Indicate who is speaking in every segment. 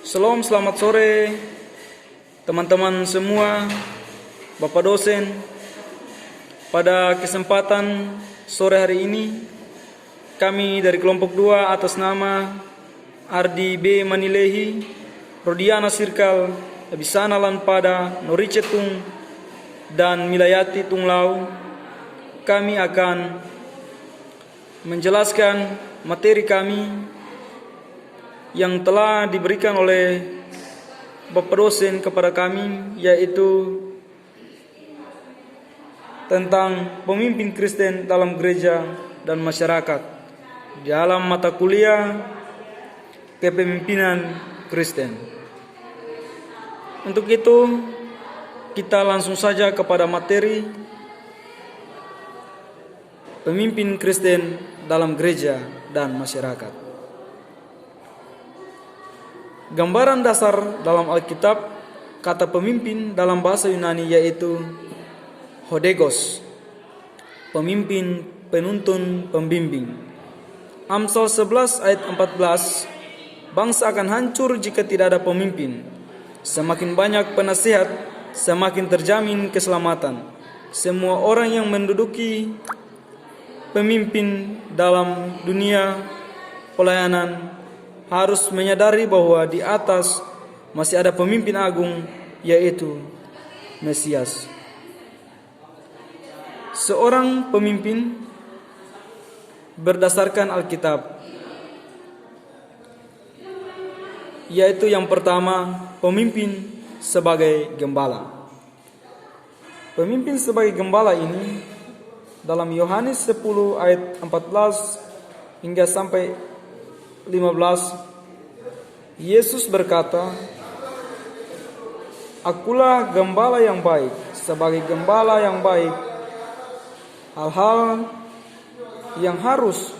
Speaker 1: Shalom, selamat sore teman-teman semua, Bapak dosen. Pada kesempatan sore hari ini, kami dari kelompok 2 atas nama Ardi B. Manilehi, Rodiana Sirkal, Abisana Lanpada, Norice Tung, dan Milayati Tunglau, kami akan menjelaskan materi kami yang telah diberikan oleh Bapak dosen kepada kami, yaitu tentang pemimpin Kristen dalam gereja dan masyarakat dalam mata kuliah kepemimpinan Kristen. Untuk itu, kita langsung saja kepada materi pemimpin Kristen dalam gereja dan masyarakat. Gambaran dasar dalam Alkitab kata pemimpin dalam bahasa Yunani yaitu hodegos, pemimpin, penuntun, pembimbing. Amsal 11 ayat 14, bangsa akan hancur jika tidak ada pemimpin. Semakin banyak penasihat, semakin terjamin keselamatan. Semua orang yang menduduki pemimpin dalam dunia pelayanan harus menyadari bahwa di atas masih ada pemimpin agung, yaitu Mesias. Seorang pemimpin berdasarkan Alkitab, yaitu yang pertama, pemimpin sebagai gembala. Pemimpin sebagai gembala ini dalam Yohanes 10 ayat 14 hingga sampai 15, Yesus berkata, "Akulah gembala yang baik. Sebagai gembala yang baik, hal-hal yang harus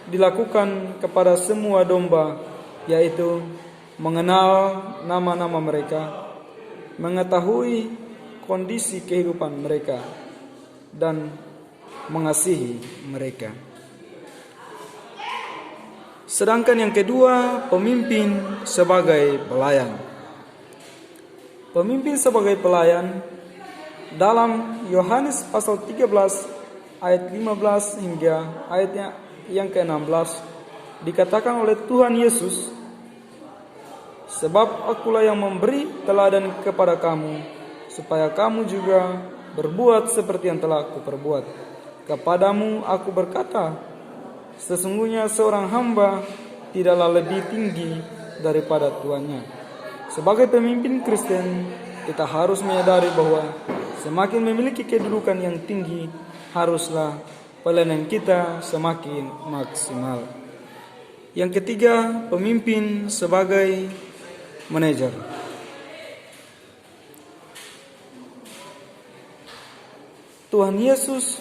Speaker 1: dilakukan kepada semua domba, yaitu mengenal nama-nama mereka, mengetahui kondisi kehidupan mereka, dan mengasihi mereka." Sedangkan yang kedua, pemimpin sebagai pelayan. Pemimpin sebagai pelayan dalam Yohanes pasal 13 ayat 15 hingga ayatnya yang ke-16 dikatakan oleh Tuhan Yesus, "Sebab akulah yang memberi teladan kepada kamu, supaya kamu juga berbuat seperti yang telah aku perbuat. Kepadamu aku berkata, sesungguhnya seorang hamba tidaklah lebih tinggi daripada tuannya." Sebagai pemimpin Kristen, kita harus menyadari bahwa semakin memiliki kedudukan yang tinggi, haruslah pelayanan kita semakin maksimal. Yang ketiga, pemimpin sebagai manajer. Tuhan Yesus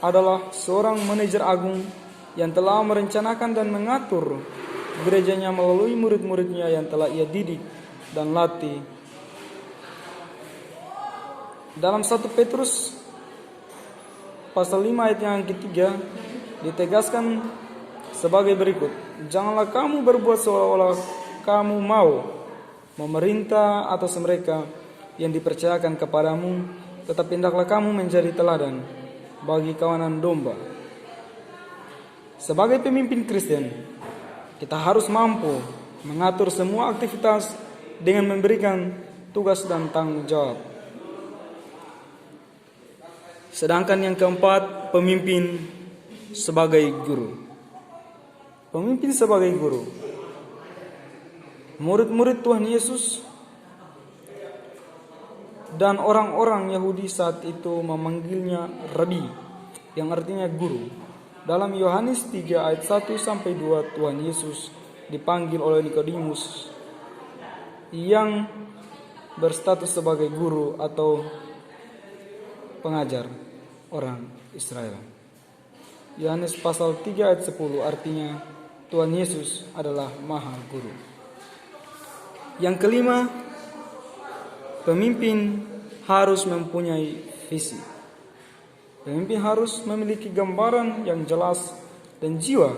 Speaker 1: adalah seorang manajer agung yang telah merencanakan dan mengatur gerejanya melalui murid-muridnya yang telah ia didik dan latih. Dalam 1 Petrus pasal 5 ayat yang ketiga ditegaskan sebagai berikut, "Janganlah kamu berbuat seolah-olah kamu mau memerintah atas mereka yang dipercayakan kepadamu, tetapi hendaklah kamu menjadi teladan bagi kawanan domba." Sebagai pemimpin Kristen, kita harus mampu mengatur semua aktivitas dengan memberikan tugas dan tanggung jawab. Sedangkan yang keempat, pemimpin sebagai guru. Pemimpin sebagai guru. Murid-murid Tuhan Yesus dan orang-orang Yahudi saat itu memanggilnya Rabi, yang artinya guru. Dalam Yohanes 3 ayat 1 sampai 2, Tuhan Yesus dipanggil oleh Nikodemus yang berstatus sebagai guru atau pengajar orang Israel. Yohanes pasal 3 ayat 10 artinya Tuhan Yesus adalah Maha Guru. Yang kelima, pemimpin harus mempunyai visi. Pemimpin harus memiliki gambaran yang jelas dan jiwa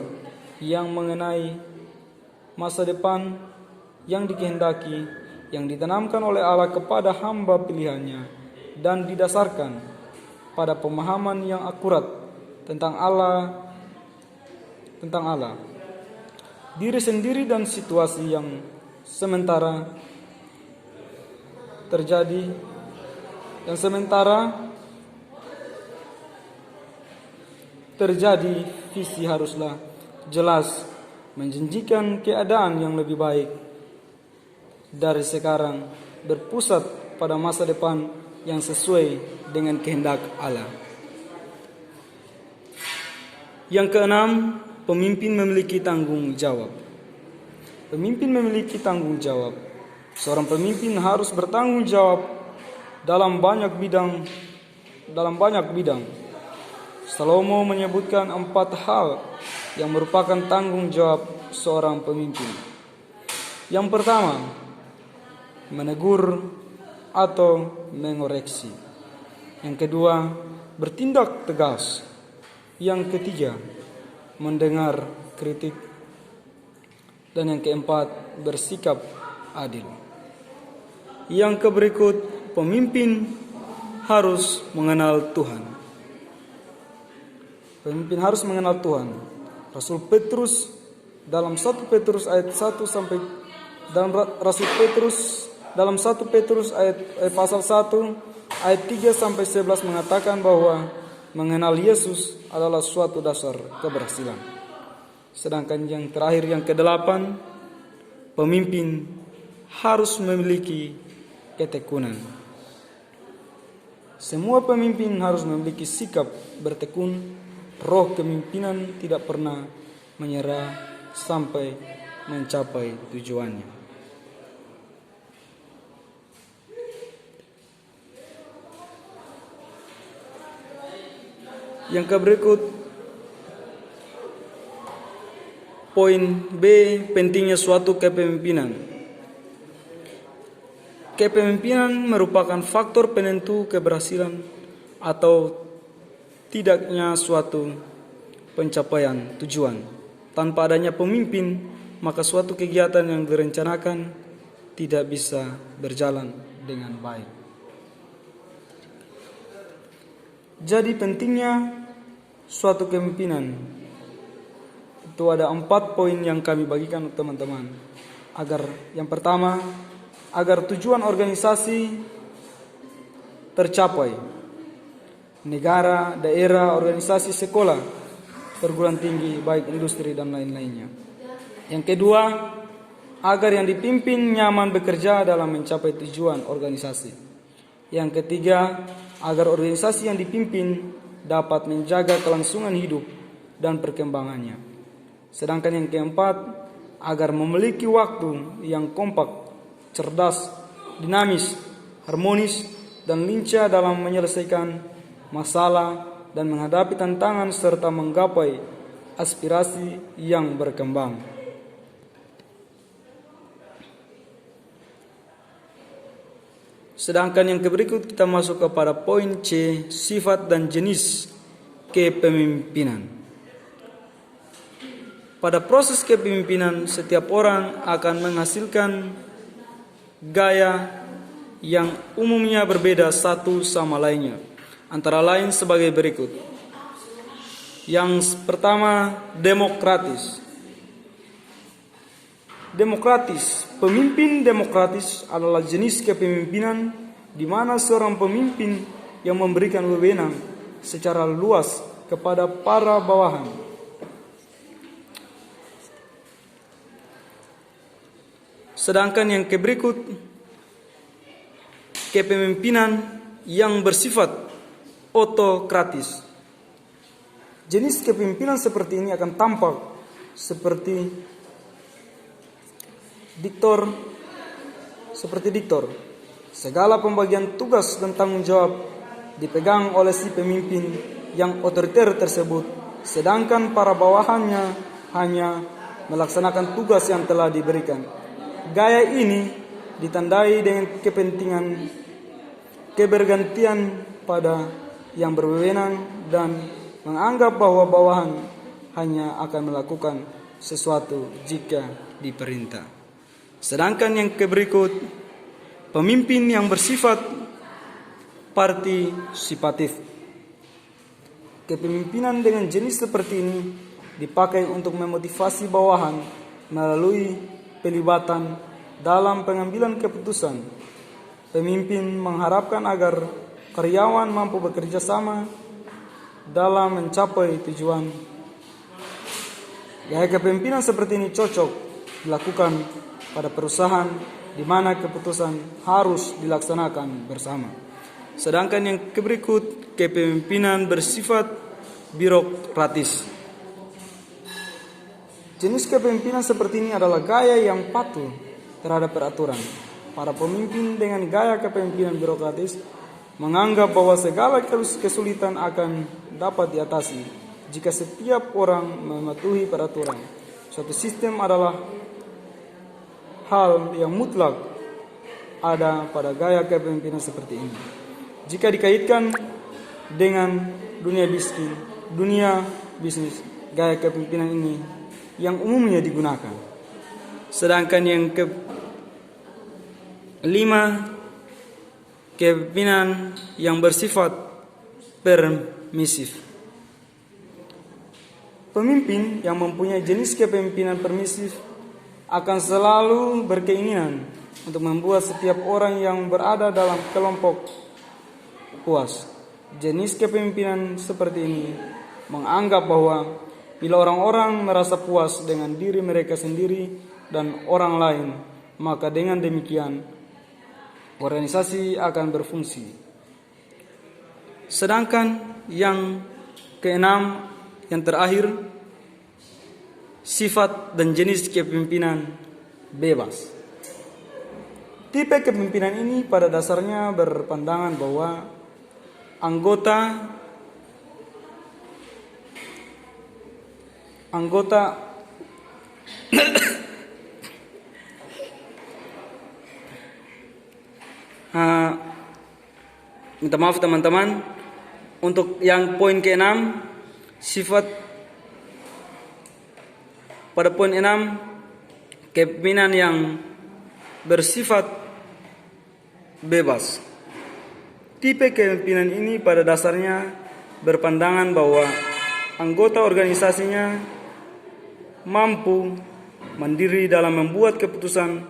Speaker 1: yang mengenai masa depan yang dikehendaki, yang ditanamkan oleh Allah kepada hamba pilihannya, dan didasarkan pada pemahaman yang akurat tentang Allah, diri sendiri dan situasi yang sementara terjadi, visi haruslah jelas, menjanjikan keadaan yang lebih baik dari sekarang, berpusat pada masa depan yang sesuai dengan kehendak Allah. Yang keenam, pemimpin memiliki tanggung jawab. Pemimpin memiliki tanggung jawab. Seorang pemimpin harus bertanggung jawab dalam banyak bidang. Salomo menyebutkan 4 hal yang merupakan tanggung jawab seorang pemimpin. Yang pertama, menegur atau mengoreksi. Yang kedua, bertindak tegas. Yang ketiga, mendengar kritik. Dan yang keempat, bersikap adil. Yang berikut, pemimpin harus mengenal Tuhan. Pemimpin harus mengenal Tuhan. Rasul Petrus dalam 1 Petrus ayat 1 sampai dalam 1 Petrus pasal 1 ayat 3 sampai 11 mengatakan bahwa mengenal Yesus adalah suatu dasar keberhasilan. Sedangkan yang terakhir, yang ke-8, pemimpin harus memiliki ketekunan. Semua pemimpin harus memiliki sikap bertekun. Roh kepemimpinan tidak pernah menyerah sampai mencapai tujuannya. Yang berikut, poin B, pentingnya suatu kepemimpinan. Kepemimpinan merupakan faktor penentu keberhasilan atau tidaknya suatu pencapaian tujuan. Tanpa adanya pemimpin, maka suatu kegiatan yang direncanakan tidak bisa berjalan dengan baik. Jadi pentingnya suatu kepemimpinan itu ada 4 poin yang kami bagikan untuk teman-teman. Yang pertama, agar tujuan organisasi tercapai. Negara, daerah, organisasi, sekolah, perguruan tinggi, baik industri dan lain-lainnya. Yang kedua, agar yang dipimpin nyaman bekerja dalam mencapai tujuan organisasi. Yang ketiga, agar organisasi yang dipimpin dapat menjaga kelangsungan hidup dan perkembangannya. Sedangkan yang keempat, agar memiliki waktu yang kompak, cerdas, dinamis, harmonis, dan lincah dalam menyelesaikan masalah dan menghadapi tantangan serta menggapai aspirasi yang berkembang. Sedangkan yang berikut kita masuk kepada poin C, sifat dan jenis kepemimpinan. Pada proses kepemimpinan, setiap orang akan menghasilkan gaya yang umumnya berbeda satu sama lainnya. Antara lain sebagai berikut. Yang pertama, demokratis. Pemimpin demokratis adalah jenis kepemimpinan di mana seorang pemimpin yang memberikan wewenang secara luas kepada para bawahan. Sedangkan yang berikut, kepemimpinan yang bersifat otokratis. Jenis kepemimpinan seperti ini akan tampak seperti diktator. Segala pembagian tugas dan tanggung jawab dipegang oleh si pemimpin yang otoriter tersebut, sedangkan para bawahannya hanya melaksanakan tugas yang telah diberikan. Gaya ini ditandai dengan kebergantian pada yang berwenang dan menganggap bahwa bawahan hanya akan melakukan sesuatu jika diperintah. Sedangkan yang berikut, pemimpin yang bersifat partisipatif. Kepemimpinan dengan jenis seperti ini dipakai untuk memotivasi bawahan melalui pelibatan dalam pengambilan keputusan. Pemimpin mengharapkan agar karyawan mampu bekerja sama dalam mencapai tujuan. Gaya kepemimpinan seperti ini cocok dilakukan pada perusahaan di mana keputusan harus dilaksanakan bersama. Sedangkan yang berikut, kepemimpinan bersifat birokratis. Jenis kepemimpinan seperti ini adalah gaya yang patuh terhadap peraturan. Para pemimpin dengan gaya kepemimpinan birokratis menganggap bahwa segala kesulitan akan dapat diatasi jika setiap orang mematuhi peraturan. Suatu sistem adalah hal yang mutlak ada pada gaya kepemimpinan seperti ini. Jika dikaitkan dengan dunia bisnis, gaya kepemimpinan ini yang umumnya digunakan. Sedangkan yang kelima, kepemimpinan yang bersifat permisif. Pemimpin yang mempunyai jenis kepemimpinan permisif akan selalu berkeinginan untuk membuat setiap orang yang berada dalam kelompok puas. Jenis kepemimpinan seperti ini menganggap bahwa bila orang-orang merasa puas dengan diri mereka sendiri dan orang lain, maka dengan demikian organisasi akan berfungsi. Sedangkan yang keenam, yang terakhir, sifat dan jenis kepemimpinan bebas. Tipe kepemimpinan ini pada dasarnya berpandangan bahwa anggota minta maaf teman-teman, untuk yang poin ke-6, sifat pada poin 6, kepemimpinan yang bersifat bebas. Tipe kepemimpinan ini pada dasarnya berpandangan bahwa anggota organisasinya mampu mandiri dalam membuat keputusan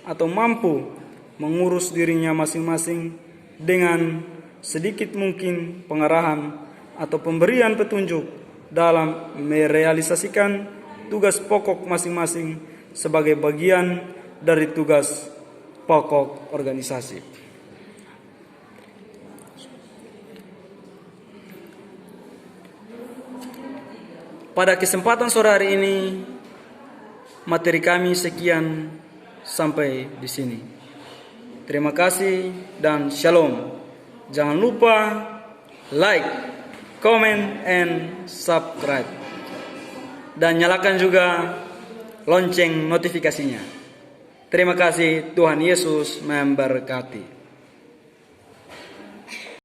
Speaker 1: atau mampu mengurus dirinya masing-masing dengan sedikit mungkin pengarahan atau pemberian petunjuk dalam merealisasikan tugas pokok masing-masing sebagai bagian dari tugas pokok organisasi. Pada kesempatan sore hari ini, materi kami sekian sampai di sini. Terima kasih dan shalom. Jangan lupa like, comment, and subscribe. Dan nyalakan juga lonceng notifikasinya. Terima kasih, Tuhan Yesus memberkati.